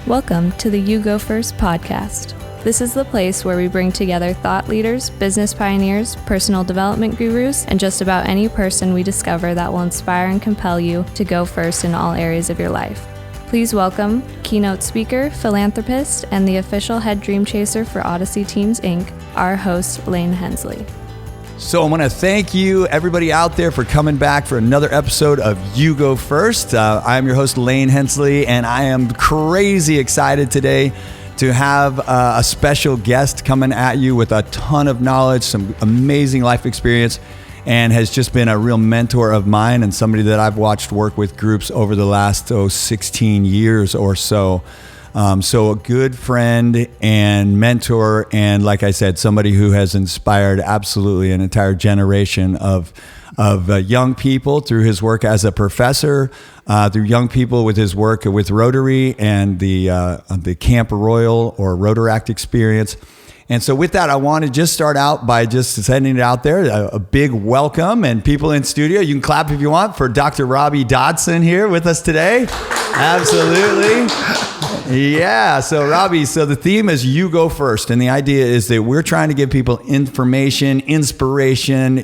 Welcome to the You Go First podcast. This is the place where we bring together thought leaders, business pioneers, personal development gurus, and just about any person we discover that will inspire and compel you to go first in all areas of your life. Please welcome keynote speaker, philanthropist, and the official head dream chaser for Odyssey Teams, Inc., our host, Lain Hensley. So I want to thank you, everybody out there, for coming back for another episode of You Go First. I'm your host, Lain Hensley, and I am crazy excited today to have a special guest coming at you with a ton of knowledge, some amazing life experience, and has just been a real mentor of mine and somebody that I've watched work with groups over the last 16 years or so. So a good friend and mentor, and like I said, somebody who has inspired absolutely an entire generation of young people through his work as a professor, through young people with his work with Rotary and the Camp Royal or Rotaract experience. And so with that, I want to just start out by just sending it out there, a big welcome, and people in studio, you can clap if you want for Dr. Robii Dotson here with us today. Absolutely. Yeah. So Robii, so the theme is You Go First. And the idea is that we're trying to give people information, inspiration,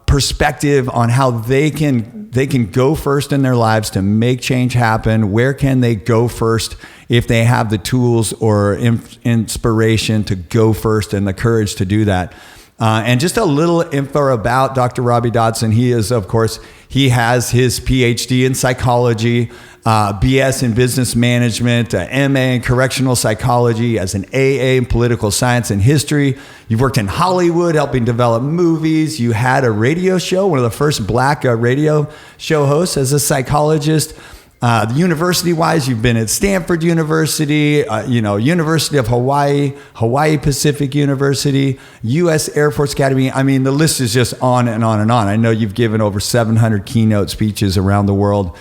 perspective on how they can go first in their lives to make change happen. Where can they go first if they have the tools or inspiration to go first and the courage to do that? And just a little info about Dr. Robii Dotson. He has his PhD in psychology, BS in business management, MA in correctional psychology, as an AA in political science and history. You've worked in Hollywood, helping develop movies. You had a radio show, one of the first Black radio show hosts as a psychologist. University-wise, you've been at Stanford University, University of Hawaii, Hawaii Pacific University, U.S. Air Force Academy. I mean, the list is just on and on and on. I know you've given over 700 keynote speeches around the world.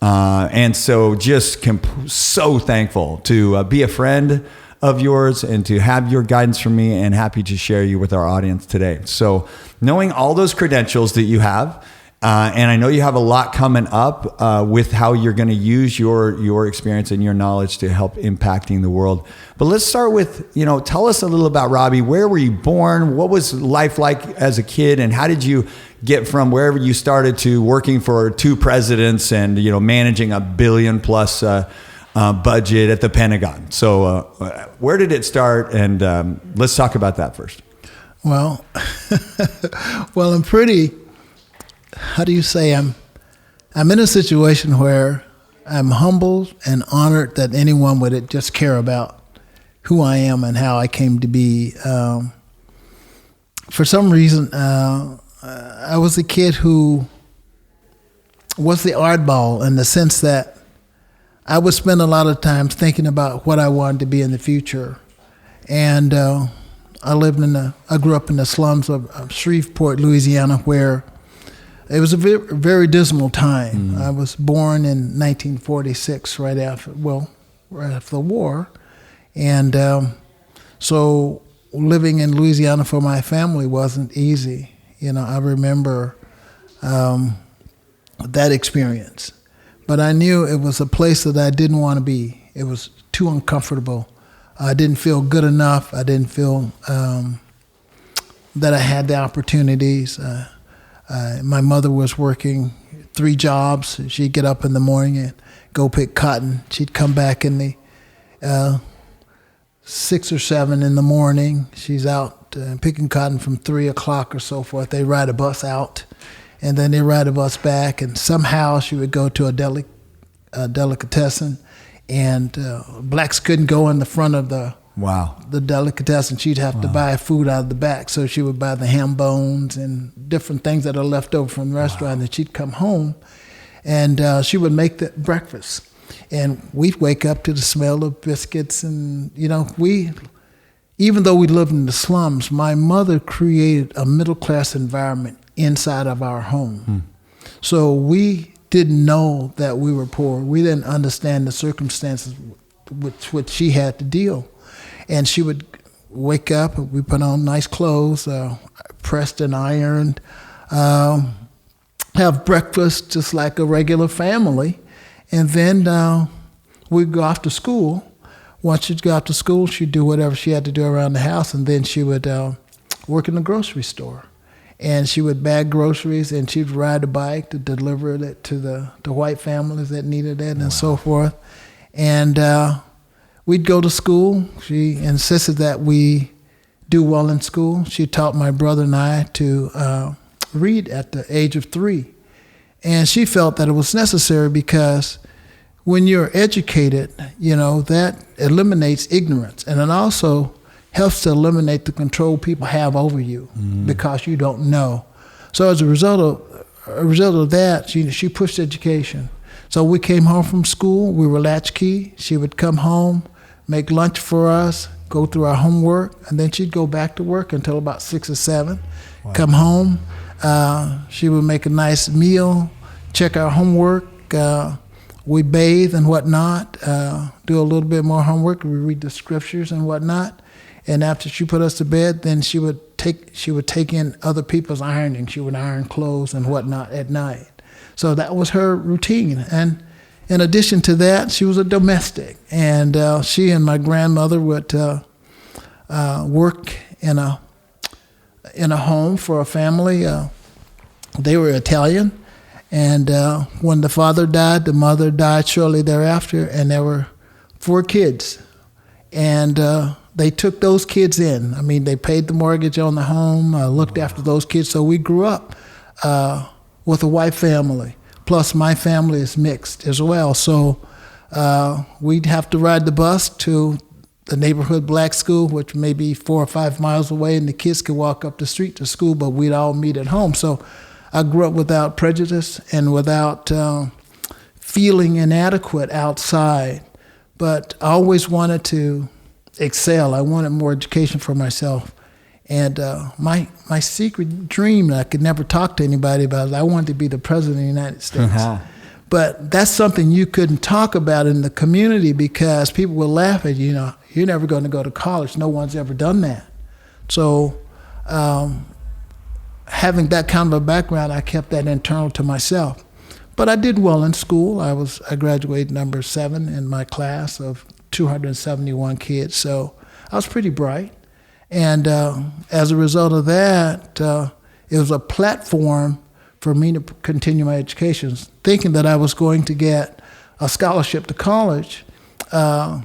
And so just so thankful to be a friend of yours and to have your guidance from me, and happy to share you with our audience today. So knowing all those credentials that you have, and I know you have a lot coming up with how you're going to use your experience and your knowledge to help impacting the world. But let's start with, tell us a little about Robii. Where were you born? What was life like as a kid? And how did you get from wherever you started to working for two presidents and, managing $1 billion plus budget at the Pentagon? So where did it start? And let's talk about that first. Well, I'm pretty... How do you say I'm in a situation where I'm humbled and honored that anyone would just care about who I am and how I came to be. For some reason, I was a kid who was the oddball in the sense that I would spend a lot of time thinking about what I wanted to be in the future. And I grew up in the slums of Shreveport, Louisiana, where it was a very dismal time. Mm-hmm. I was born in 1946, right after the war. And so living in Louisiana for my family wasn't easy. I remember that experience. But I knew it was a place that I didn't want to be. It was too uncomfortable. I didn't feel good enough. I didn't feel that I had the opportunities. My mother was working 3 jobs. She'd get up in the morning and go pick cotton. She'd come back in the 6 or 7 in the morning. She's out picking cotton from 3 o'clock or so forth. They ride a bus out, and then they ride a bus back. And somehow she would go to a delicatessen, and blacks couldn't go in the front of the delicatessen. She'd have to buy food out of the back. So she would buy the ham bones and different things that are left over from the restaurant. And she'd come home, and she would make the breakfast. And we'd wake up to the smell of biscuits. And, even though we lived in the slums, my mother created a middle-class environment inside of our home. So we didn't know that we were poor. We didn't understand the circumstances with which she had to deal. And she would wake up, we put on nice clothes, pressed and ironed, have breakfast just like a regular family. And then we'd go off to school. Once she'd go off to school, she'd do whatever she had to do around the house, and then she would work in the grocery store. And she would bag groceries, and she'd ride a bike to deliver it to the white families that needed it, and so forth. And we'd go to school. She insisted that we do well in school. She taught my brother and I to read at the age of 3. And she felt that it was necessary because when you're educated, that eliminates ignorance. And it also helps to eliminate the control people have over you because you don't know. So as a result of that, she pushed education. So we came home from school, we were latchkey. She would come home, make lunch for us, go through our homework, and then she'd go back to work until about 6 or 7. Wow. Come home, she would make a nice meal, check our homework, we bathe and whatnot, do a little bit more homework, we read the scriptures and whatnot. And after she put us to bed, then she would take in other people's ironing. She would iron clothes and whatnot at night. So that was her routine. And in addition to that, she was a domestic. And she and my grandmother would work in a home for a family. They were Italian. And when the father died, the mother died shortly thereafter, and there were 4 kids. And they took those kids in. I mean, they paid the mortgage on the home, looked after those kids. So we grew up with a white family. Plus, my family is mixed as well. So we'd have to ride the bus to the neighborhood black school, which may be 4 or 5 miles away, and the kids could walk up the street to school, but we'd all meet at home. So I grew up without prejudice and without feeling inadequate outside. But I always wanted to excel. I wanted more education for myself. And my secret dream that I could never talk to anybody about is I wanted to be the president of the United States. But that's something you couldn't talk about in the community because people would laugh at you. You're never going to go to college. No one's ever done that. So having that kind of a background, I kept that internal to myself. But I did well in school. I graduated number 7 in my class of 271 kids. So I was pretty bright. And as a result of that, it was a platform for me to continue my education. Thinking that I was going to get a scholarship to college, I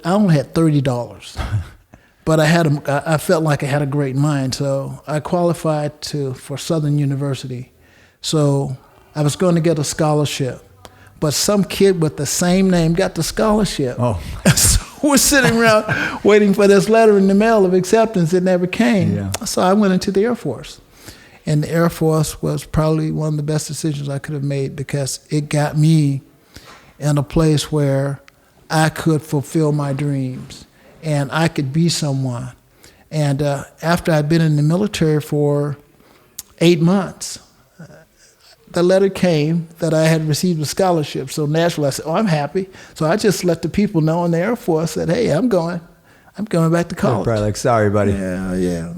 only had $30. But I felt like I had a great mind, so I qualified for Southern University. So I was going to get a scholarship, but some kid with the same name got the scholarship. Oh. So we're sitting around waiting for this letter in the mail of acceptance. It never came. Yeah. So I went into the Air Force. And the Air Force was probably one of the best decisions I could have made because it got me in a place where I could fulfill my dreams and I could be someone. And after I'd been in the military for 8 months, the letter came that I had received a scholarship. So naturally I said, I'm happy. So I just let the people know in the Air Force that, hey, I'm going back to college. They're probably like, sorry, buddy. Yeah.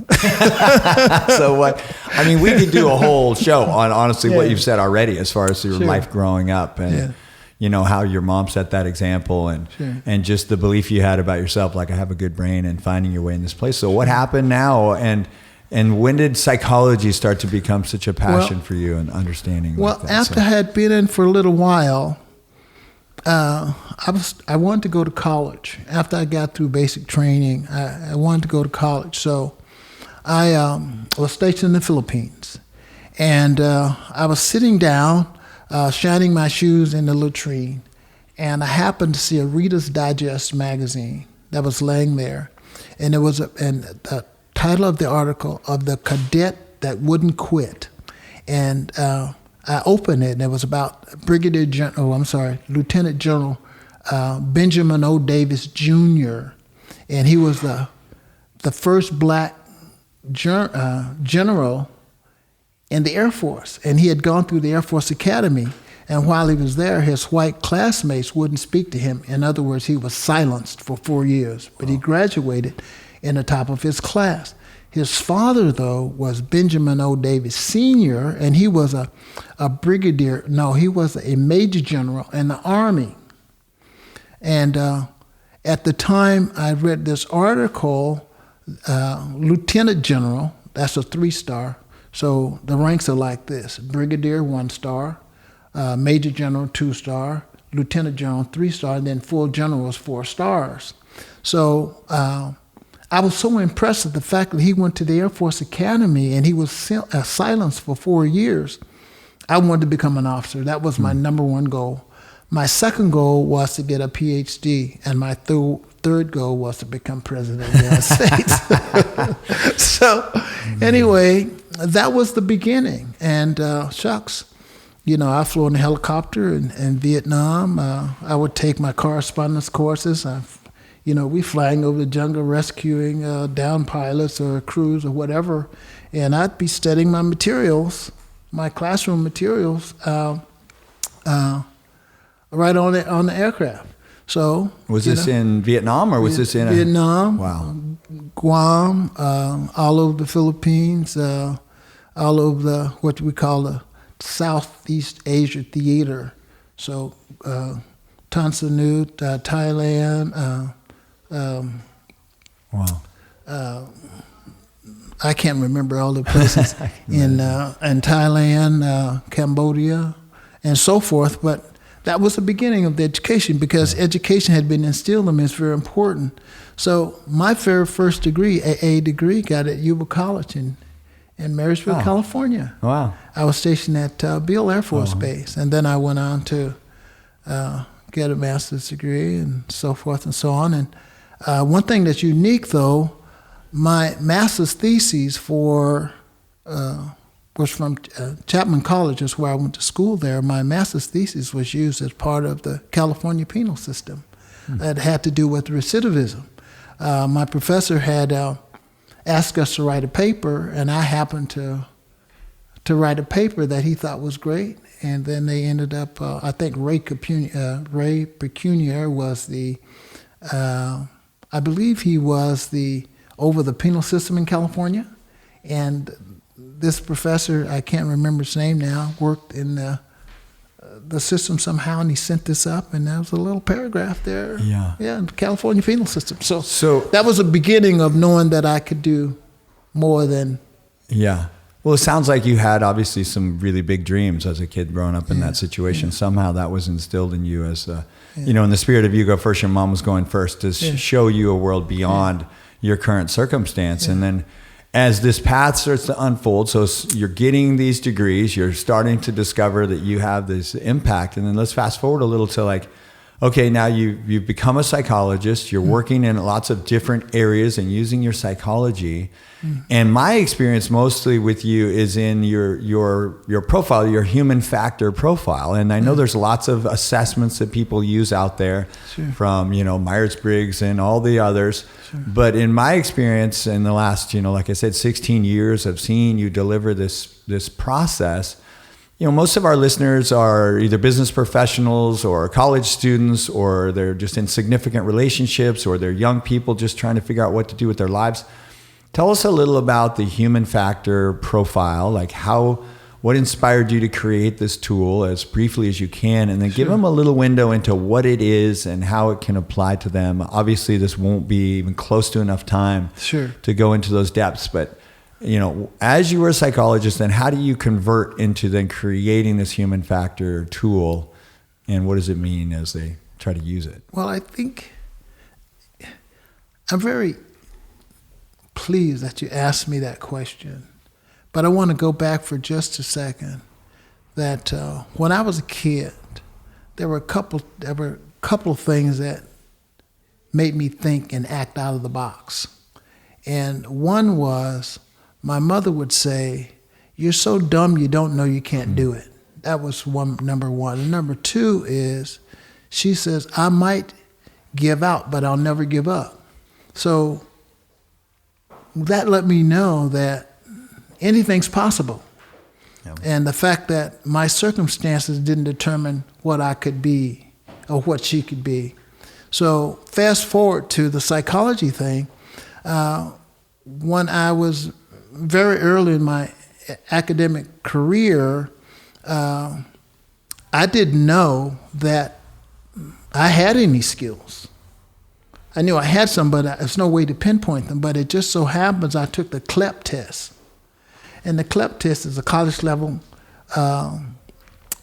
So what? I mean, we could do a whole show on honestly what you've said already as far as your life growing up and how your mom set that example and just the belief you had about yourself, like I have a good brain and finding your way in this place. So what happened now and when did psychology start to become such a passion for you and understanding? Well, after I had been in for a little while, I wanted to go to college. After I got through basic training, I wanted to go to college. So I was stationed in the Philippines. And I was sitting down, shining my shoes in the latrine. And I happened to see a Reader's Digest magazine that was laying there. And it was the title of the article of the cadet that wouldn't quit. And I opened it, and it was about Lieutenant General Benjamin O. Davis Jr., and he was the first black general in the Air Force, and he had gone through the Air Force Academy, and while he was there, his white classmates wouldn't speak to him. In other words, he was silenced for 4 years, but he graduated in the top of his class. His father, though, was Benjamin O. Davis Sr., and he was he was a major general in the Army. And at the time, I read this article, Lieutenant General, that's a 3-star. So the ranks are like this: Brigadier, 1-star, Major General, 2-star, Lieutenant General, 3-star, and then full general was 4 stars. So I was so impressed with the fact that he went to the Air Force Academy and he was silenced for 4 years. I wanted to become an officer. That was my number one goal. My second goal was to get a PhD, and my third goal was to become president of the United States. So anyway, that was the beginning. And shucks, I flew in a helicopter in Vietnam. I would take my correspondence courses. We flying over the jungle, rescuing downed pilots or crews or whatever. And I'd be studying my materials, my classroom materials, right on the aircraft. So was this in Vietnam or was this in Vietnam? Wow. Guam, all over the Philippines, all over what we call the Southeast Asia theater. So Tanzania, Thailand. Wow. I can't remember all the places in Thailand, Cambodia, and so forth. But that was the beginning of the education, because education had been instilled in me. It's very important. So my very first degree, AA degree, got at Yuba College in Marysville, California. Wow. I was stationed at Beale Air Force Base, and then I went on to get a master's degree and so forth and so on. And one thing that's unique, though, my master's thesis was from Chapman College, is where I went to school there. My master's thesis was used as part of the California penal system. It had to do with recidivism. My professor had asked us to write a paper, and I happened to write a paper that he thought was great. And then they ended up, I think Ray Pecunier was I believe he was over the penal system in California. And this professor, I can't remember his name now, worked in the system somehow, and he sent this up, and there was a little paragraph there. Yeah, in the California penal system. So that was the beginning of knowing that I could do more than... Yeah. Well, it sounds like you had obviously some really big dreams as a kid growing up in that situation. Somehow that was instilled in you as, in the spirit of you go first, your mom was going first to show you a world beyond your current circumstance. And then as this path starts to unfold, so you're getting these degrees, you're starting to discover that you have this impact. And then let's fast forward a little to okay, now you've become a psychologist, you're working in lots of different areas and using your psychology. And my experience mostly with you is in your profile, your human factor profile. And I know there's lots of assessments that people use out there from, Myers-Briggs and all the others. But in my experience in the last, like I said, 16 years of seeing you deliver this process, most of our listeners are either business professionals or college students, or they're just in significant relationships, or they're young people just trying to figure out what to do with their lives. Tell us a little about the human factor profile, what inspired you to create this tool as briefly as you can, and then give them a little window into what it is and how it can apply to them. Obviously, this won't be even close to enough time to go into those depths, but as you were a psychologist, then how do you convert into then creating this human factor tool, and what does it mean as they try to use it? Well, I think I'm very pleased that you asked me that question, but I want to go back for just a second. That when I was a kid, there were a couple of things that made me think and act out of the box, and one was, my mother would say, "You're so dumb you don't know you can't do it." That was number one. And number two is, she says, "I might give out, but I'll never give up." So that let me know that anything's possible. Yeah. And the fact that my circumstances didn't determine what I could be or what she could be. So fast forward to the psychology thing. When I was very early in my academic career, I didn't know that I had any skills. I knew I had some, but there's no way to pinpoint them. But it just so happens I took the CLEP test. And the CLEP test is a college level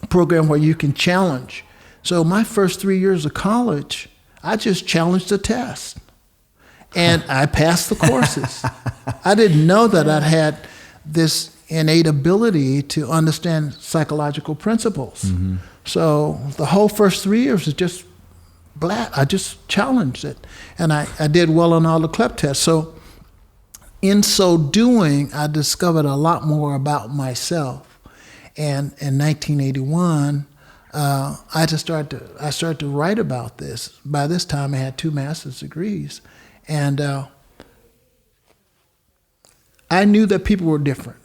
program where you can challenge. So my first 3 years of college, I just challenged the test. And I passed the courses. I didn't know that I'd had this innate ability to understand psychological principles. Mm-hmm. So the whole first 3 years is just I just challenged it. And I did well on all the CLEP tests. So in so doing, I discovered a lot more about myself. And in 1981, I started to write about this. By this time, I had 2 master's degrees. And I knew that people were different.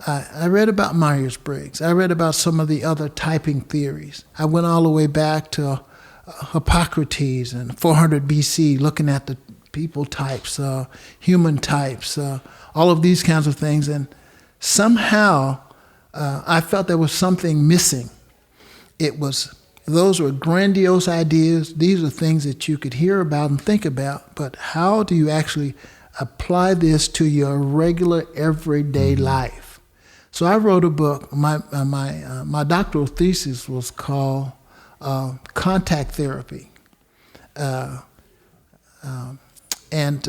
I read about Myers-Briggs. I read about some of the other typing theories. I went all the way back to Hippocrates and 400 BC, looking at the people types, human types, all of these kinds of things. And somehow I felt there was something missing. Those were grandiose ideas. These are things that you could hear about and think about, but how do you actually apply this to your regular everyday life? So I wrote a book. My doctoral thesis was called Contact Therapy. And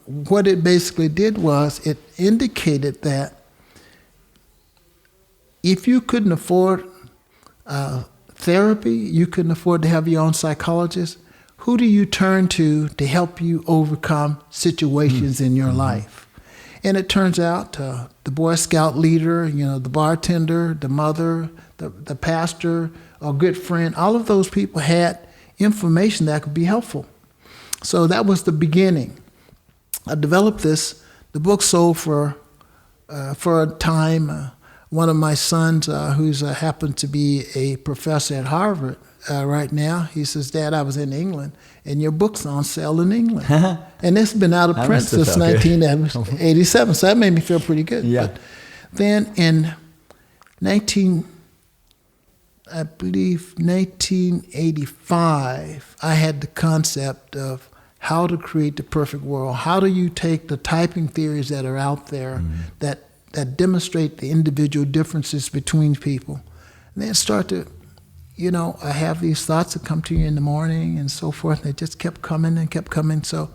what it basically did was it indicated that if you couldn't afford therapy, you couldn't afford to have your own psychologist, who do you turn to help you overcome situations in your life? And it turns out the Boy Scout leader, the bartender, the mother, the pastor, a good friend, all of those people had information that could be helpful. So that was the beginning. I developed this. The book sold for a time. One of my sons, who's happened to be a professor at Harvard right now, he says, "Dad, I was in England, and your book's on sale in England." And it's been out of print since 1987, so that made me feel pretty good. Yeah. But then in 1985, I had the concept of how to create the perfect world. How do you take the typing theories that are out there that demonstrate the individual differences between people, and then start to, I have these thoughts that come to you in the morning and so forth, and they just kept coming and kept coming. So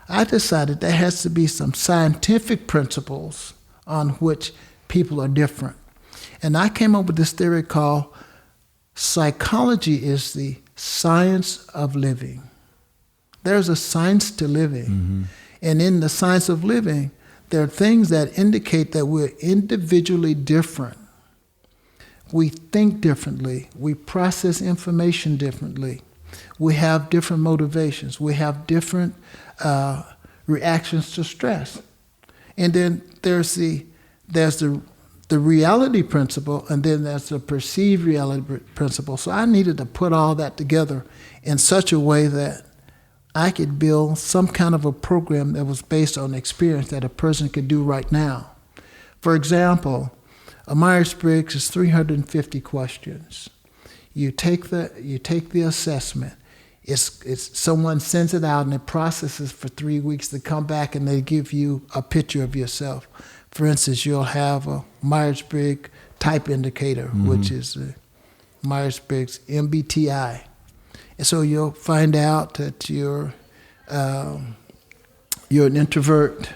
I decided there has to be some scientific principles on which people are different. And I came up with this theory called psychology is the science of living. There's a science to living. Mm-hmm. And in the science of living, there are things that indicate that we're individually different. We think differently. We process information differently. We have different motivations. We have different reactions to stress. And then there's the reality principle, and then there's the perceived reality principle. So I needed to put all that together in such a way that I could build some kind of a program that was based on experience that a person could do right now. For example, a Myers-Briggs is 350 questions. You take the assessment. It's someone sends it out and it processes for 3 weeks to come back, and they give you a picture of yourself. For instance, you'll have a Myers-Briggs type indicator, which is a Myers-Briggs MBTI. And so you'll find out that you're an introvert,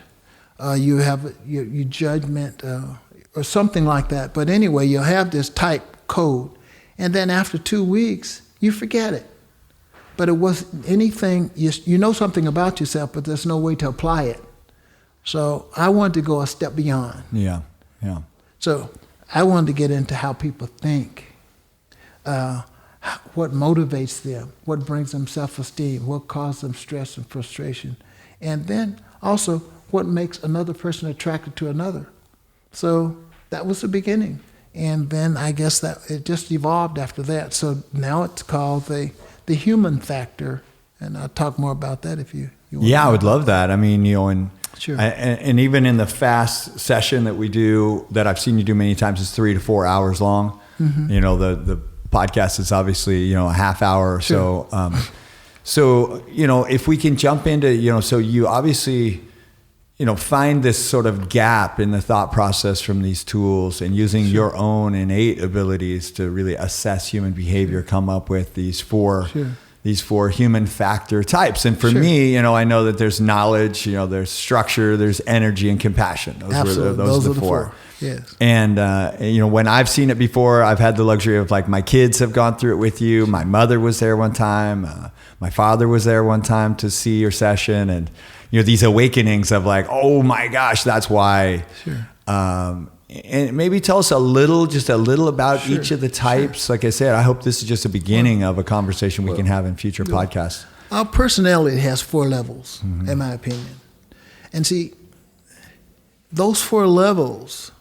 you have your judgment, or something like that. But anyway, you'll have this type code, and then after 2 weeks, you forget it. But it wasn't anything, you know something about yourself, but there's no way to apply it. So I wanted to go a step beyond. Yeah. So I wanted to get into how people think, what motivates them, what brings them self-esteem, what causes them stress and frustration, and then also what makes another person attracted to another. So that was the beginning. And then I guess that it just evolved after that. So now it's called the human factor, and I'll talk more about that if you want. Yeah, I would love that. I mean, Sure. And even in the fast session that we do, that I've seen you do many times, is 3 to 4 hours long. Mm-hmm. podcast is obviously, a half hour or so. So, if we can jump into, so you obviously, find this sort of gap in the thought process from these tools, and using your own innate abilities to really assess human behavior, come up with these four human factor types. And for me, I know that there's knowledge, there's structure, there's energy, and compassion. Those are the four. Yes. And, when I've seen it before, I've had the luxury of, like, my kids have gone through it with you. My mother was there one time. My father was there one time to see your session. And, these awakenings of, like, oh my gosh, that's why. Sure. And maybe tell us just a little about each of the types. Like I said, I hope this is just a beginning of a conversation we can have in future podcasts. Our personality has 4 levels, in my opinion. And see, those 4 levels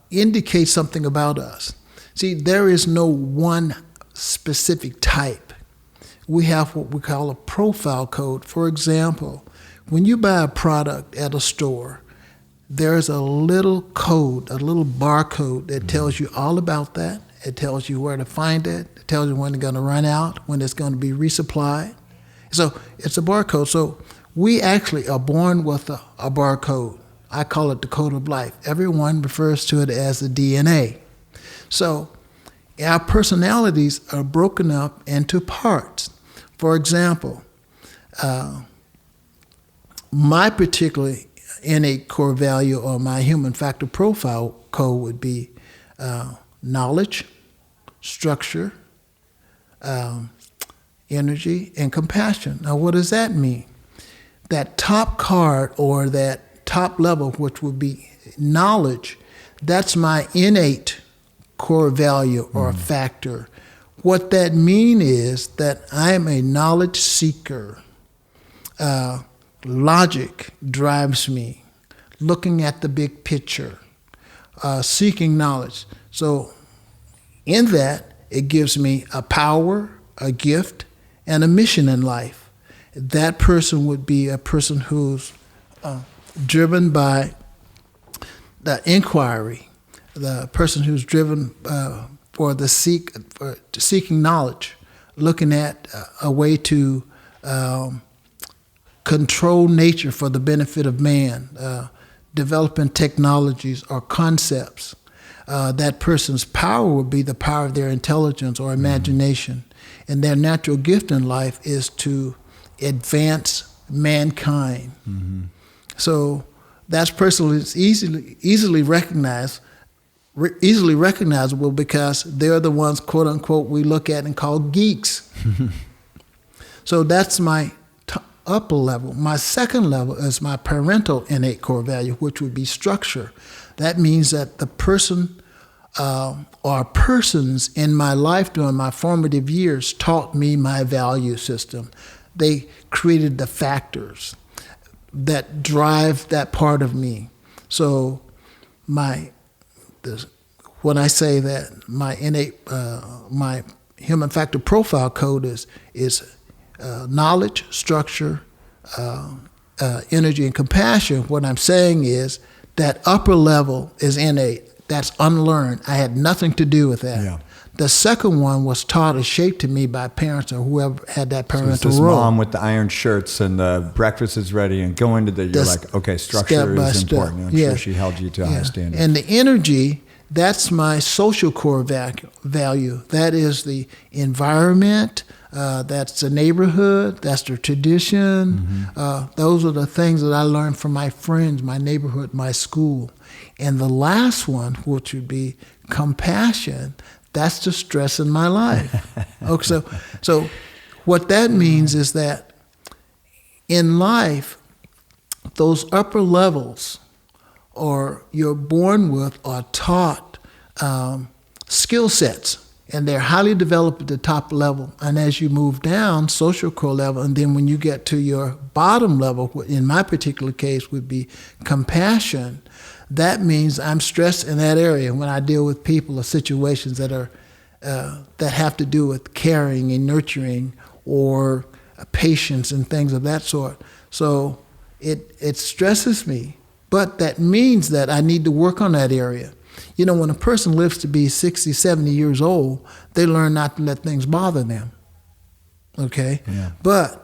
indicate something about us. See, there is no one specific type. We have what we call a profile code. For example, when you buy a product at a store, there's a little code, a little barcode that tells you all about that. It tells you where to find it. It tells you when it's going to run out, when it's going to be resupplied. So it's a barcode. So we actually are born with a barcode. I call it the code of life. Everyone refers to it as the DNA. So our personalities are broken up into parts. For example, my particular innate core value, or my human factor profile code, would be knowledge, structure, energy, and compassion. Now, what does that mean? That top card, or that top level, which would be knowledge, that's my innate core value or factor. What that means is that I am a knowledge seeker. Logic drives me, looking at the big picture, seeking knowledge. So in that, it gives me a power, a gift, and a mission in life. That person would be a person who's driven by the inquiry, the person who's driven for seeking knowledge, looking at a way to control nature for the benefit of man, developing technologies or concepts. That person's power would be the power of their intelligence or imagination. And their natural gift in life is to advance mankind. So that's personally easily recognizable because they're the ones, quote unquote, we look at and call geeks. So that's my upper level. My second level is my parental innate core value, which would be structure. That means that the person or persons in my life during my formative years taught me my value system. They created the factors that drive that part of me. So when I say that my innate, my human factor profile code is knowledge, structure, energy, and compassion, what I'm saying is that upper level is innate. That's unlearned. I had nothing to do with that. Yeah. The second one was taught or shaped to me by parents or whoever had that parental role. So it's this mom with the iron shirts and the breakfast is ready and go into you're like, okay, structure is important. I'm sure she held you to a high standard. And the energy, that's my social core value. That is the environment, that's the neighborhood, that's the tradition. Those are the things that I learned from my friends, my neighborhood, my school. And the last one, which would be compassion, that's the stress in my life. Okay, so what that means is that in life, those upper levels, or you're born with or taught skill sets, and they're highly developed at the top level. And as you move down, social core level, and then when you get to your bottom level, in my particular case would be compassion, that means I'm stressed in that area when I deal with people or situations that are that have to do with caring and nurturing or patience and things of that sort. So it stresses me, but that means that I need to work on that area. You know, when a person lives to be 60, 70 years old, they learn not to let things bother them. Okay? Yeah. But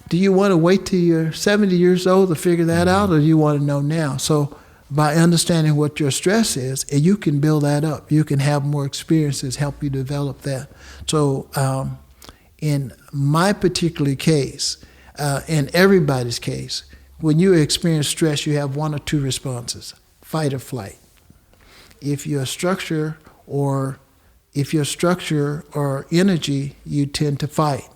do you want to wait till you're 70 years old to figure that out, or do you want to know now? So by understanding what your stress is, and you can build that up. You can have more experiences help you develop that. So in my particular case, in everybody's case, when you experience stress, you have one or two responses: fight or flight. If your structure or energy, you tend to fight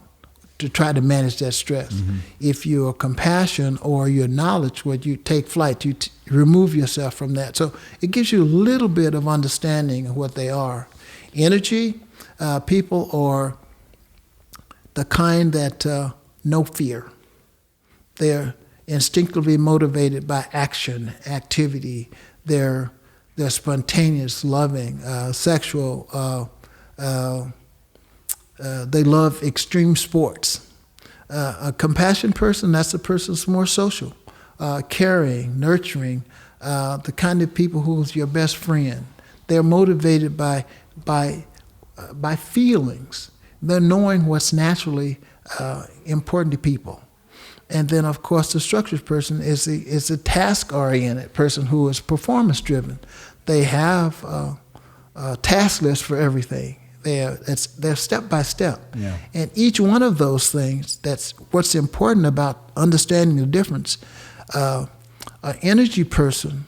to try to manage that stress. Mm-hmm. If you're compassion or your knowledge, where you take flight, you remove yourself from that. So it gives you a little bit of understanding of what they are. Energy, people are the kind that know fear. They're instinctively motivated by action, activity. They're spontaneous, loving, sexual. They love extreme sports. A compassion person, that's a person who's more social, caring, nurturing, the kind of people who's your best friend. They're motivated by feelings. They're knowing what's naturally important to people. And then, of course, the structured person is a task-oriented person who is performance-driven. They have a task list for everything. They're step by step. Yeah. And each one of those things, that's what's important about understanding the difference. An energy person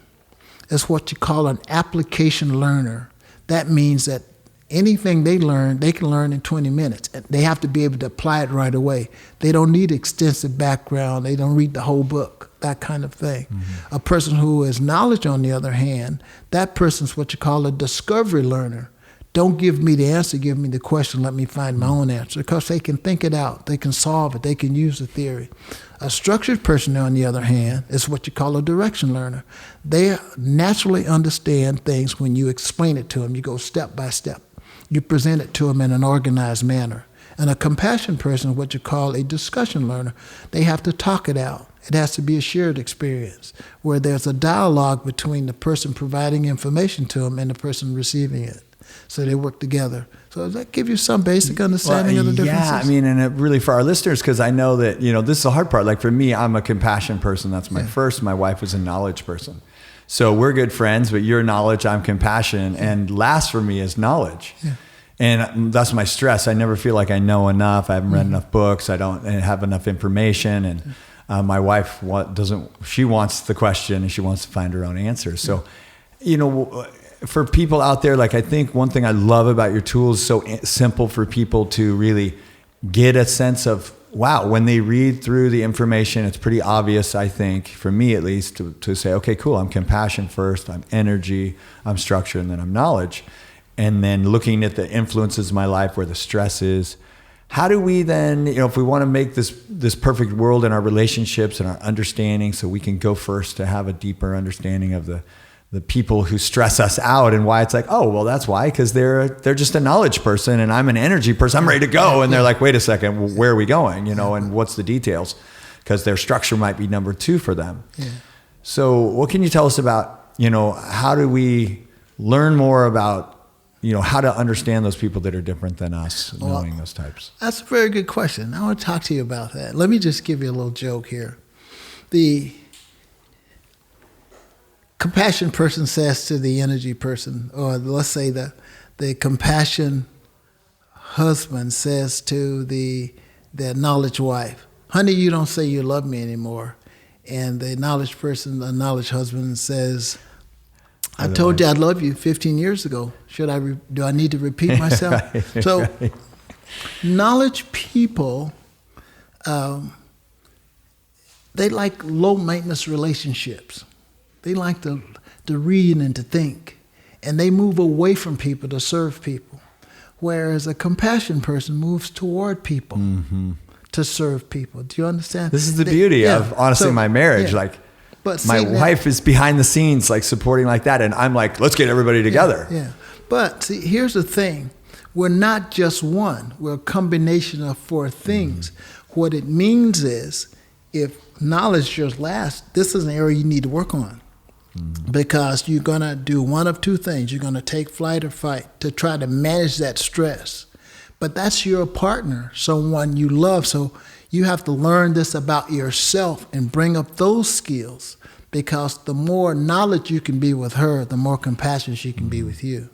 is what you call an application learner. That means that anything they learn, they can learn in 20 minutes. They have to be able to apply it right away. They don't need extensive background. They don't read the whole book, that kind of thing. Mm-hmm. A person who has knowledge, on the other hand, that person's what you call a discovery learner. Don't give me the answer, give me the question, let me find my own answer, because they can think it out, they can solve it, they can use the theory. A structured person, on the other hand, is what you call a direction learner. They naturally understand things when you explain it to them. You go step by step. You present it to them in an organized manner. And a compassion person is what you call a discussion learner. They have to talk it out. It has to be a shared experience where there's a dialogue between the person providing information to them and the person receiving it. So they work together. So does that give you some basic understanding of the differences? Yeah, I mean, and it really for our listeners, because I know that, this is the hard part. Like for me, I'm a compassion person. That's my first. My wife is a knowledge person. So we're good friends, but you're knowledge, I'm compassion. And last for me is knowledge. Yeah. And that's my stress. I never feel like I know enough. I haven't read enough books. I don't have enough information. And my wife she wants the question and she wants to find her own answer. So, for people out there, like I think one thing I love about your tools is so simple for people to really get a sense of, wow, when they read through the information, it's pretty obvious, I think, for me at least, to say, okay, cool, I'm compassion first, I'm energy, I'm structure, and then I'm knowledge. And then looking at the influences of my life where the stress is. How do we then, if we want to make this perfect world in our relationships and our understanding so we can go first to have a deeper understanding of the people who stress us out and why it's like, oh, well, that's why, because they're just a knowledge person and I'm an energy person. I'm ready to go. And they're like, wait a second, where are we going? And what's the details? Because their structure might be number two for them. Yeah. So what can you tell us about, how do we learn more about, how to understand those people that are different than us, knowing those types? That's a very good question. I want to talk to you about that. Let me just give you a little joke here. The compassion person says to the energy person, or let's say the compassion husband says to the knowledge wife, honey, you don't say you love me anymore. And the knowledge person, the knowledge husband says, I told you I love you 15 years ago. Do I need to repeat myself? Right, so right. Knowledge people, they like low maintenance relationships. They like to read and to think, and they move away from people to serve people. Whereas a compassion person moves toward people to serve people. Do you understand? This is the beauty of, honestly, my marriage. Yeah. But my wife is behind the scenes, supporting like that, and I'm like, let's get everybody together. Yeah. But see, here's the thing. We're not just one. We're a combination of four things. What it means is, if knowledge just lasts, this is an area you need to work on. because you're going to do one of two things. You're going to take flight or fight to try to manage that stress. But that's your partner, someone you love. So you have to learn this about yourself and bring up those skills, because the more knowledge you can be with her, the more compassion she can be with you.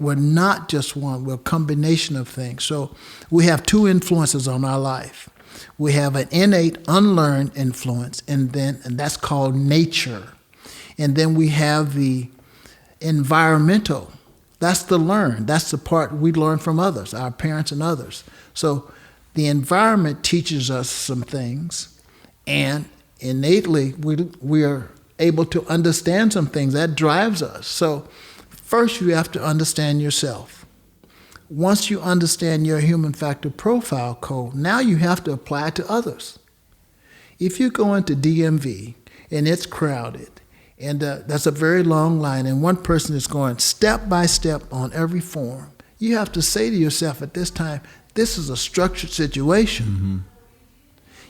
We're not just one, we're a combination of things. So we have two influences on our life. We have an innate, unlearned influence, and that's called nature. And then we have the environmental. That's the learn. That's the part we learn from others, our parents and others. So the environment teaches us some things, and innately we are able to understand some things. That drives us. So first you have to understand yourself. Once you understand your human factor profile code, now you have to apply it to others. If you go into DMV and it's crowded, and that's a very long line, and one person is going step by step on every form, you have to say to yourself at this time, this is a structured situation. Mm-hmm.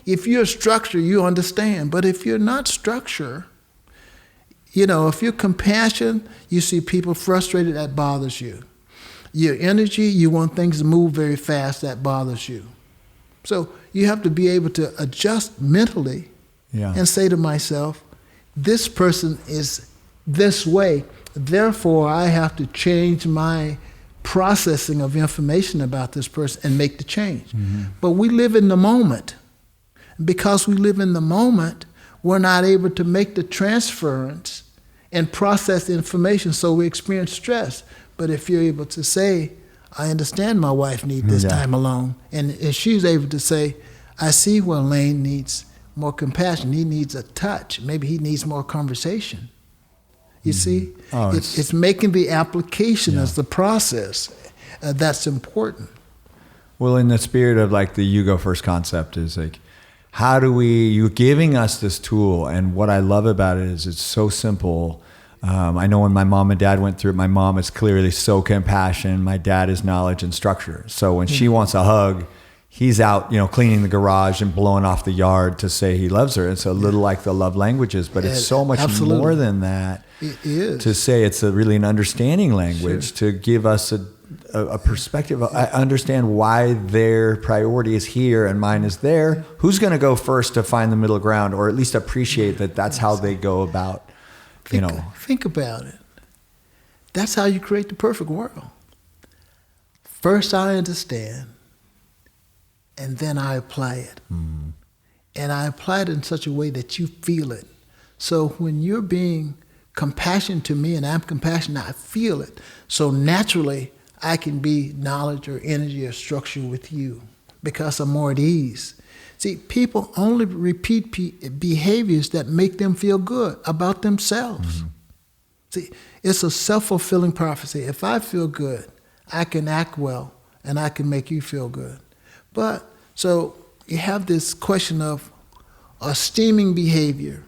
If you're structured, you understand. But if you're not structured, if you're compassionate, you see people frustrated, that bothers you. Your energy, you want things to move very fast, that bothers you. So you have to be able to adjust mentally and say to myself, this person is this way, therefore I have to change my processing of information about this person and make the change. Mm-hmm. But we live in the moment. Because we live in the moment, we're not able to make the transference and process the information, so we experience stress. But if you're able to say, I understand my wife needs this time alone, and if she's able to say, I see where Lain needs more compassion, he needs a touch, maybe he needs more conversation. You see? It's making the application as the process that's important. Well, in the spirit of like the you go first concept is like, you're giving us this tool, and what I love about it is it's so simple. I know when my mom and dad went through it, my mom is clearly so compassion, my dad is knowledge and structure. So when she wants a hug, he's out, cleaning the garage and blowing off the yard to say he loves her. It's a little like the love languages, but it's so much more than that. It is. To say it's really an understanding language, to give us a perspective. I understand why their priority is here and mine is there. Who's going to go first to find the middle ground, or at least appreciate that that's how they go about, Think about it. That's how you create the perfect world. First I understand, and then I apply it. Mm-hmm. And I apply it in such a way that you feel it. So when you're being compassionate to me and I'm compassionate, I feel it. So naturally, I can be knowledge or energy or structure with you because I'm more at ease. See, people only repeat behaviors that make them feel good about themselves. Mm-hmm. See, it's a self-fulfilling prophecy. If I feel good, I can act well and I can make you feel good. But so you have this question of esteeming behavior.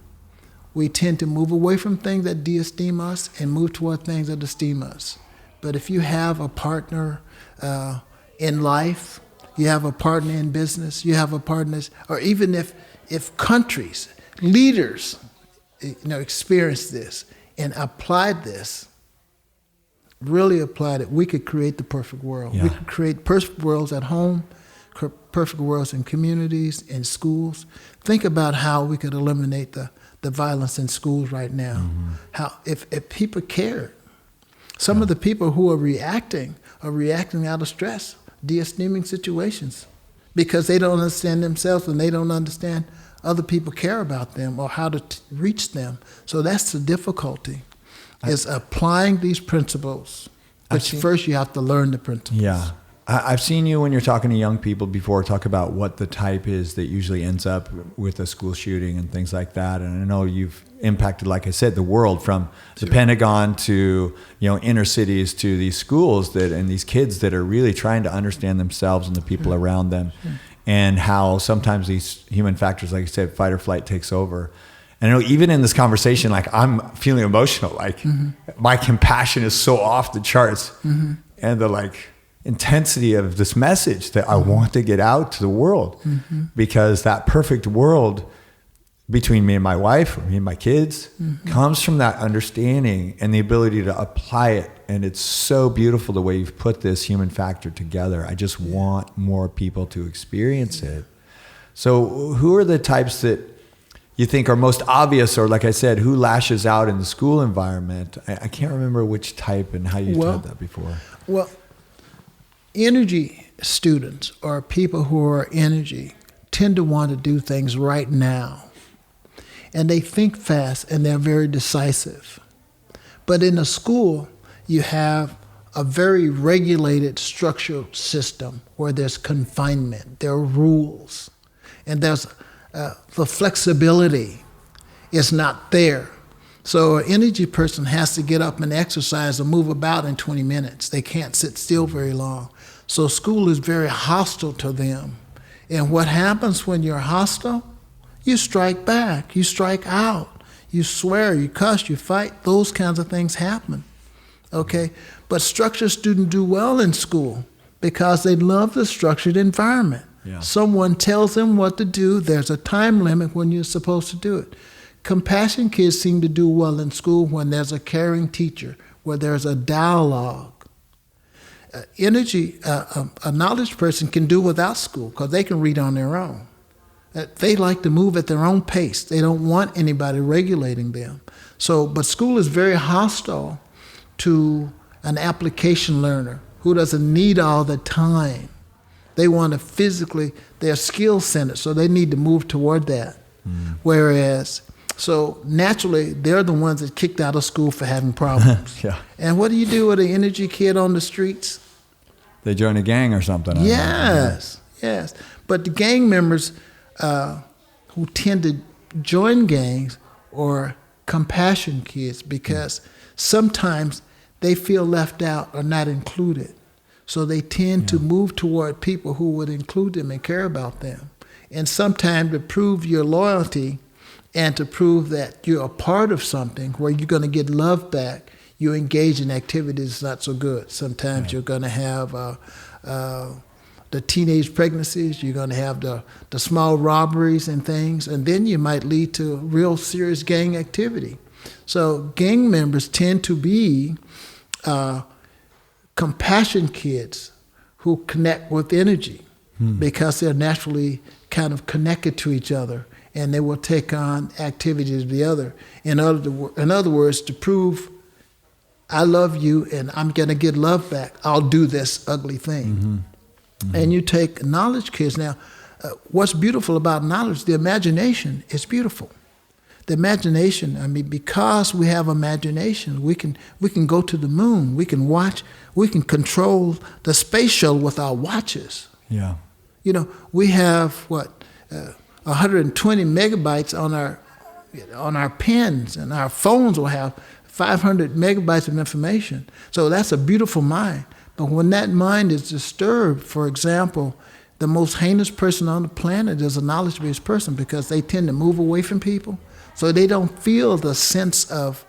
We tend to move away from things that de-esteem us and move toward things that esteem us. But if you have a partner in life, you have a partner in business, you have a partner, or even if countries, leaders, experienced this and applied this, really applied it, we could create the perfect world. Yeah. We could create perfect worlds at home, perfect worlds in communities, in schools. Think about how we could eliminate the violence in schools right now. Mm-hmm. How if people cared. Some of the people who are reacting out of stress, de-esteeming situations, because they don't understand themselves and they don't understand other people care about them or how to reach them. So that's the difficulty, is applying these principles. But first you have to learn the principles. Yeah. I've seen you when you're talking to young people before talk about what the type is that usually ends up with a school shooting and things like that. And I know you've impacted, like I said, the world from the Pentagon to, inner cities to these schools and these kids that are really trying to understand themselves and the people around them, and how sometimes these human factors, like you said, fight or flight takes over. And I know even in this conversation, like I'm feeling emotional, like my compassion is so off the charts, and the intensity of this message that I want to get out to the world, because that perfect world between me and my wife, or me and my kids, comes from that understanding and the ability to apply it. And it's so beautiful the way you've put this human factor together. I just want more people to experience it. So who are the types that you think are most obvious, or like I said, who lashes out in the school environment? I can't remember which type and how you said that before. Well, energy students, or people who are energy, tend to want to do things right now. And they think fast, and they're very decisive. But in a school, you have a very regulated structural system where there's confinement, there are rules, and there's the flexibility is not there. So an energy person has to get up and exercise and move about in 20 minutes. They can't sit still very long. So school is very hostile to them. And what happens when you're hostile? You strike back, you strike out, you swear, you cuss, you fight. Those kinds of things happen, okay? But structured students do well in school because they love the structured environment. Yeah. Someone tells them what to do. There's a time limit when you're supposed to do it. Compassion kids seem to do well in school when there's a caring teacher, where there's a dialogue. A knowledge person can do without school because they can read on their own. They like to move at their own pace. They don't want anybody regulating them. But school is very hostile to an application learner who doesn't need all the time. They want to physically, they're skill-centered, so they need to move toward that. Whereas, so naturally, they're the ones that kicked out of school for having problems. Yeah. And what do you do with an energy kid on the streets? They join a gang or something. Yes. But the gang members who tend to join gangs are compassion kids, because sometimes they feel left out or not included. So they tend to move toward people who would include them and care about them. And sometimes to prove your loyalty and to prove that you're a part of something where you're going to get love back, you engage in activities not so good. Sometimes you're going to have the teenage pregnancies, you're going to have the small robberies and things, and then you might lead to real serious gang activity. So gang members tend to be compassion kids who connect with energy because they're naturally kind of connected to each other, and they will take on activities of the other. In other words, to prove I love you and I'm going to get love back, I'll do this ugly thing. And you take knowledge kids. Now, what's beautiful about knowledge, the imagination is beautiful. The imagination, I mean, because we have imagination, we can go to the moon, we can watch, we can control the space shuttle with our watches. Yeah. You know, we have 120 megabytes on our pens, and our phones will have 500 megabytes of information. So that's a beautiful mind. But when that mind is disturbed, for example, the most heinous person on the planet is a knowledge-based person, because they tend to move away from people. So they don't feel the sense of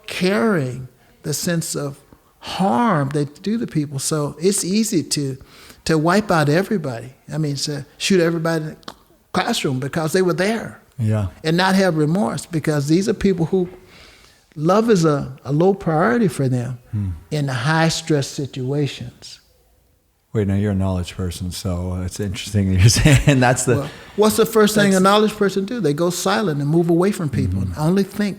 caring, the sense of harm they do to people. So it's easy to wipe out everybody. I mean, to shoot everybody in the classroom because they were there. Yeah. And not have remorse, because these are people who love is a low priority for them in high-stress situations. Wait, now you're a knowledge person, so it's interesting that you're saying that's the... Well, what's the first thing a knowledge person do? They go silent and move away from people and only think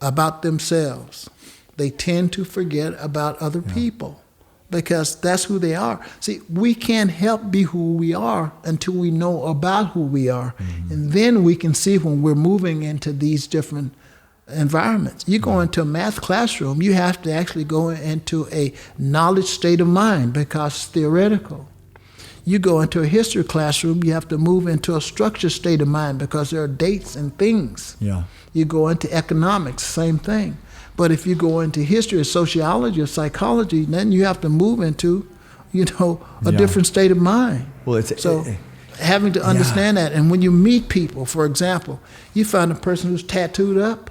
about themselves. They tend to forget about other people because that's who they are. See, we can't help be who we are until we know about who we are. And then we can see when we're moving into these different environments. You go into a math classroom, you have to actually go into a knowledge state of mind because it's theoretical. You go into a history classroom, you have to move into a structured state of mind because there are dates and things. Yeah. You go into economics, same thing. But if you go into history or sociology or psychology, then you have to move into, a different state of mind. Well, having to understand that. And when you meet people, for example, you find a person who's tattooed up.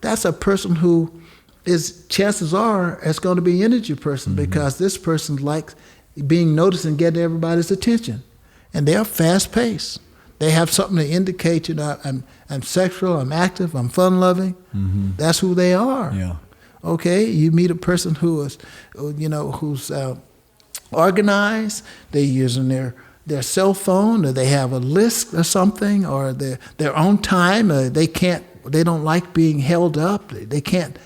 That's a person who chances are, is going to be an energy person because this person likes being noticed and getting everybody's attention. And they're fast-paced. They have something to indicate, I'm sexual, I'm active, I'm fun-loving. That's who they are. Yeah. Okay, you meet a person who is, who's organized. They're using their cell phone, or they have a list or something, or their own time. They don't like being held up. They can't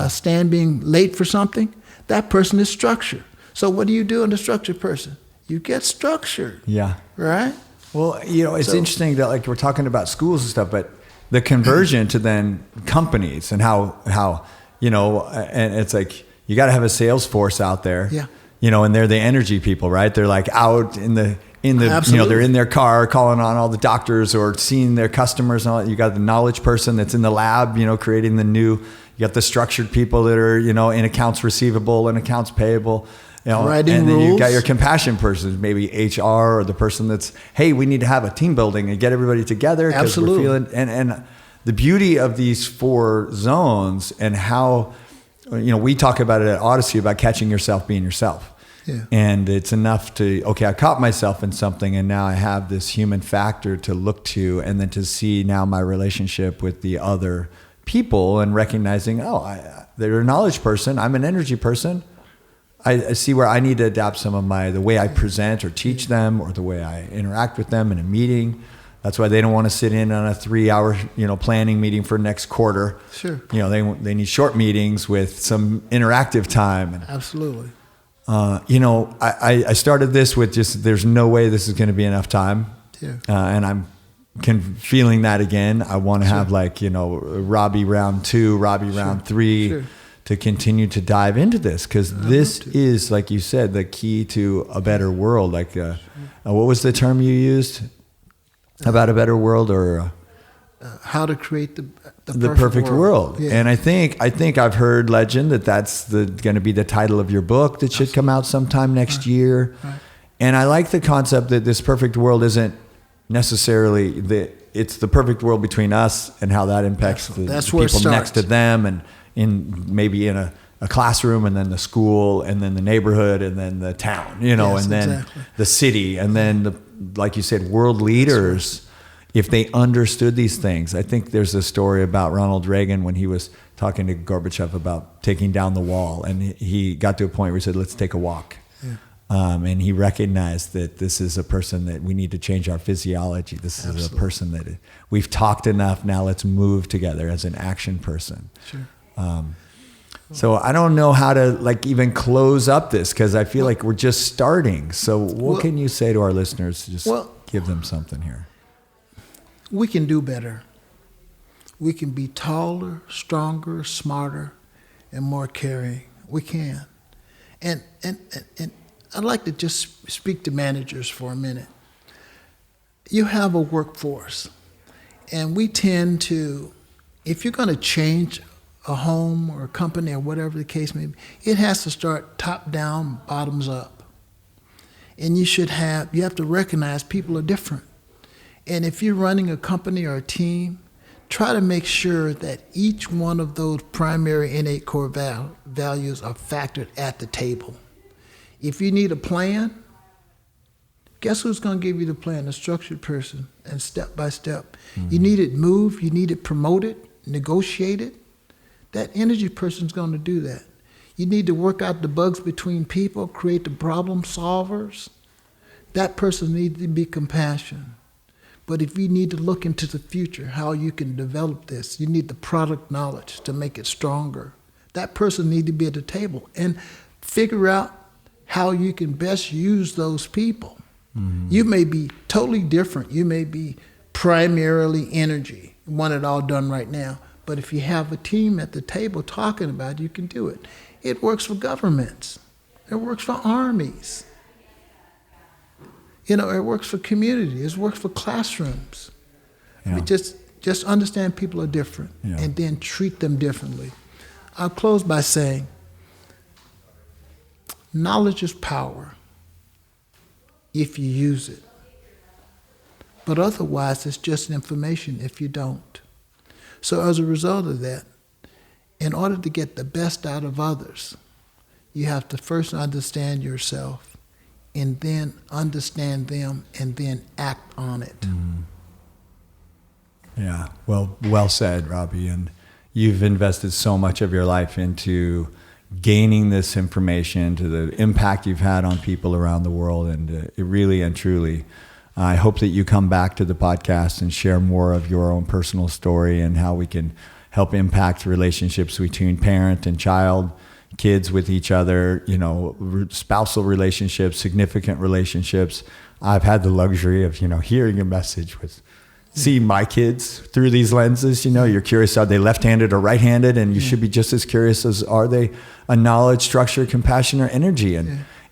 stand being late for something. That person is structured. So what do you do in a structured person? You get structured. Yeah. Right? Well, it's interesting that like we're talking about schools and stuff, but the conversion to then companies and how and it's like you got to have a sales force out there. Yeah. And they're the energy people, right? They're like out in the Absolutely. they're in their car calling on all the doctors or seeing their customers and all that. You got the knowledge person that's in the lab, creating the new. You got the structured people that are, in accounts receivable and accounts payable. Writing and then rules. you got your compassion person, maybe HR or the person that's, hey, we need to have a team building and get everybody together because we're feeling. And the beauty of these 4 zones and how, we talk about it at Odyssey about catching yourself being yourself. Yeah. And it's enough to, I caught myself in something and now I have this human factor to look to and then to see now my relationship with the other people and recognizing, they're a knowledge person, I'm an energy person. I see where I need to adapt some of the way I present or teach them or the way I interact with them in a meeting. That's why they don't want to sit in on a 3-hour, planning meeting for next quarter. Sure. They need short meetings with some interactive time. Absolutely. I started this with just, there's no way this is going to be enough time. Yeah. And I'm feeling that again. I want to have Robii round 2, Robii round 3. Sure. To continue to dive into this because this is, like you said, the key to a better world. Like, what was the term you used about a better world, or how to create the perfect world? Yeah. And I think I've heard legend that's going to be the title of your book that should come out sometime next year. Right. And I like the concept that this perfect world isn't necessarily it's the perfect world between us and how that impacts the people next to them and. Maybe in a classroom, and then the school, and then the neighborhood, and then the town, and then the city, and then like you said, world leaders, if they understood these things. I think there's a story about Ronald Reagan when he was talking to Gorbachev about taking down the wall, and he got to a point where he said, let's take a walk. Yeah. And he recognized that this is a person that we need to change our physiology. This is a person that we've talked enough. Now let's move together as an action person. Sure. So I don't know how to even close up this because I feel like we're just starting. So what can you say to our listeners to just give them something here? We can do better. We can be taller, stronger, smarter, and more caring. We can. And I'd like to just speak to managers for a minute. You have a workforce, and we tend to, if you're going to change a home or a company or whatever the case may be, it has to start top down, bottoms up. And you have to recognize people are different. And if you're running a company or a team, try to make sure that each one of those primary innate core values are factored at the table. If you need a plan, guess who's going to give you the plan? A structured person, and step by step. Mm-hmm. You need it moved, you need it promoted, negotiated. That energy person's going to do that. You need to work out the bugs between people, create the problem solvers. That person needs to be compassion. But if you need to look into the future, how you can develop this, you need the product knowledge to make it stronger. That person needs to be at the table and figure out how you can best use those people. Mm-hmm. You may be totally different. You may be primarily energy, want it all done right now. But if you have a team at the table talking about it, you can do it. It works for governments. It works for armies. It works for communities. It works for classrooms. Yeah. We just understand people are different and then treat them differently. I'll close by saying, knowledge is power if you use it. But otherwise, it's just information if you don't. So as a result of that, in order to get the best out of others, you have to first understand yourself and then understand them and then act on it. Mm-hmm. Yeah. Well said, Robbie. And you've invested so much of your life into gaining this information, to the impact you've had on people around the world. And it really and truly, I hope that you come back to the podcast and share more of your own personal story and how we can help impact relationships between parent and child, kids with each other, spousal relationships, significant relationships. I've had the luxury of, hearing a message with see my kids through these lenses. You're curious, are they left-handed or right-handed? And you should be just as curious as are they a knowledge, structure, compassion, or energy?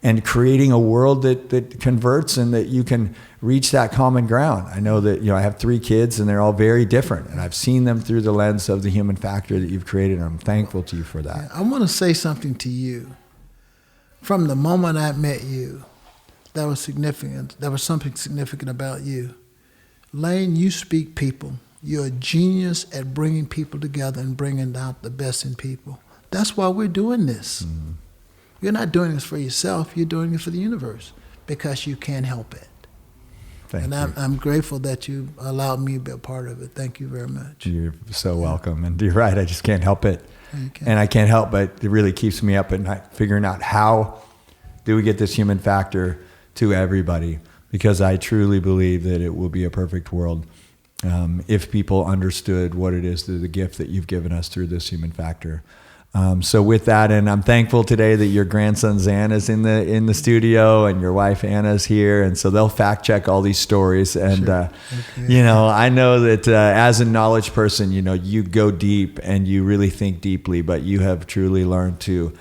And creating a world that converts and that you can reach that common ground. I know that, I have 3 kids and they're all very different. And I've seen them through the lens of the human factor that you've created. And I'm thankful to you for that. I want to say something to you. From the moment I met you, that was significant. There was something significant about you. Lain, you speak people. You're a genius at bringing people together and bringing out the best in people. That's why we're doing this. Mm-hmm. You're not doing this for yourself. You're doing it for the universe because you can't help it. Thank you. I'm grateful that you allowed me to be a part of it. Thank you very much. You're so welcome. And you're right. I just can't help it. And I can't help, but it really keeps me up at night figuring out how do we get this human factor to everybody, because I truly believe that it will be a perfect world if people understood what it is, the gift that you've given us through this human factor. So with that, and I'm thankful today that your grandson Zan is in the studio and your wife Anna's here, and so they'll fact check all these stories. And Sure. I know that as a knowledge person, you go deep and you really think deeply, but you have truly learned to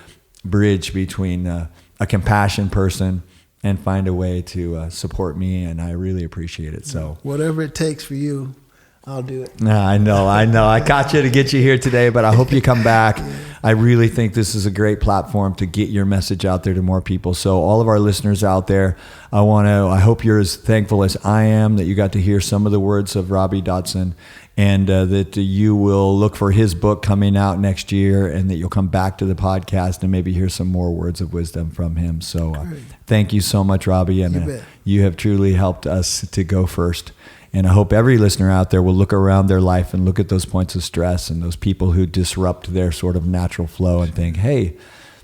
bridge between a compassion person and find a way to support me, and I really appreciate it. So whatever it takes for you, I'll do it. No, I know. I caught you to get you here today, but I hope you come back. I really think this is a great platform to get your message out there to more people. So all of our listeners out there, I hope you're as thankful as I am that you got to hear some of the words of Robii Dotson, and that you will look for his book coming out next year, and that you'll come back to the podcast and maybe hear some more words of wisdom from him. So thank you so much, Robii, and you have truly helped us to go first. And I hope every listener out there will look around their life and look at those points of stress and those people who disrupt their sort of natural flow and think, hey,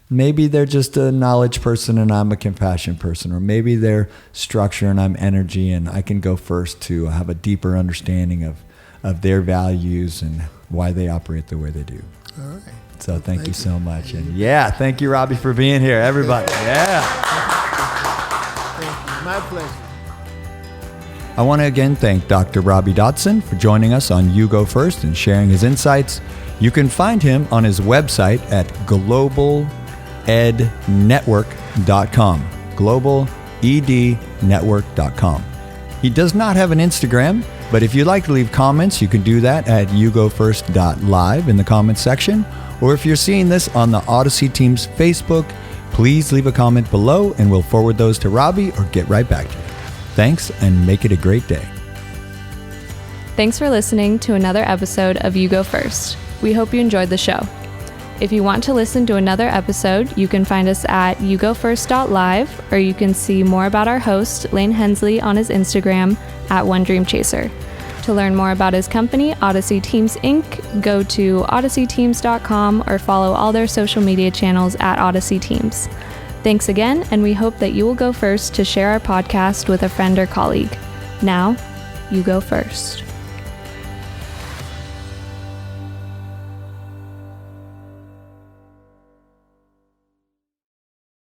maybe they're just a knowledge person and I'm a compassion person, or maybe they're structure and I'm energy, and I can go first to have a deeper understanding of their values and why they operate the way they do. All right. So thank you so much. And thank you, Robii, for being here, everybody. Yeah. Thank you. My pleasure. I want to again thank Dr. Robii Dotson for joining us on You Go First and sharing his insights. You can find him on his website at globalednetwork.com, globalednetwork.com. He does not have an Instagram, but if you'd like to leave comments, you can do that at yougofirst.live in the comments section. Or if you're seeing this on the Odyssey Team's Facebook, please leave a comment below and we'll forward those to Robii or get right back to you. Thanks, and make it a great day. Thanks for listening to another episode of You Go First. We hope you enjoyed the show. If you want to listen to another episode, you can find us at yougofirst.live, or you can see more about our host, Lain Hensley, on his Instagram at OneDreamChaser. To learn more about his company, Odyssey Teams Inc., go to odysseyteams.com or follow all their social media channels at Odyssey Teams. Thanks again, and we hope that you will go first to share our podcast with a friend or colleague. Now, you go first.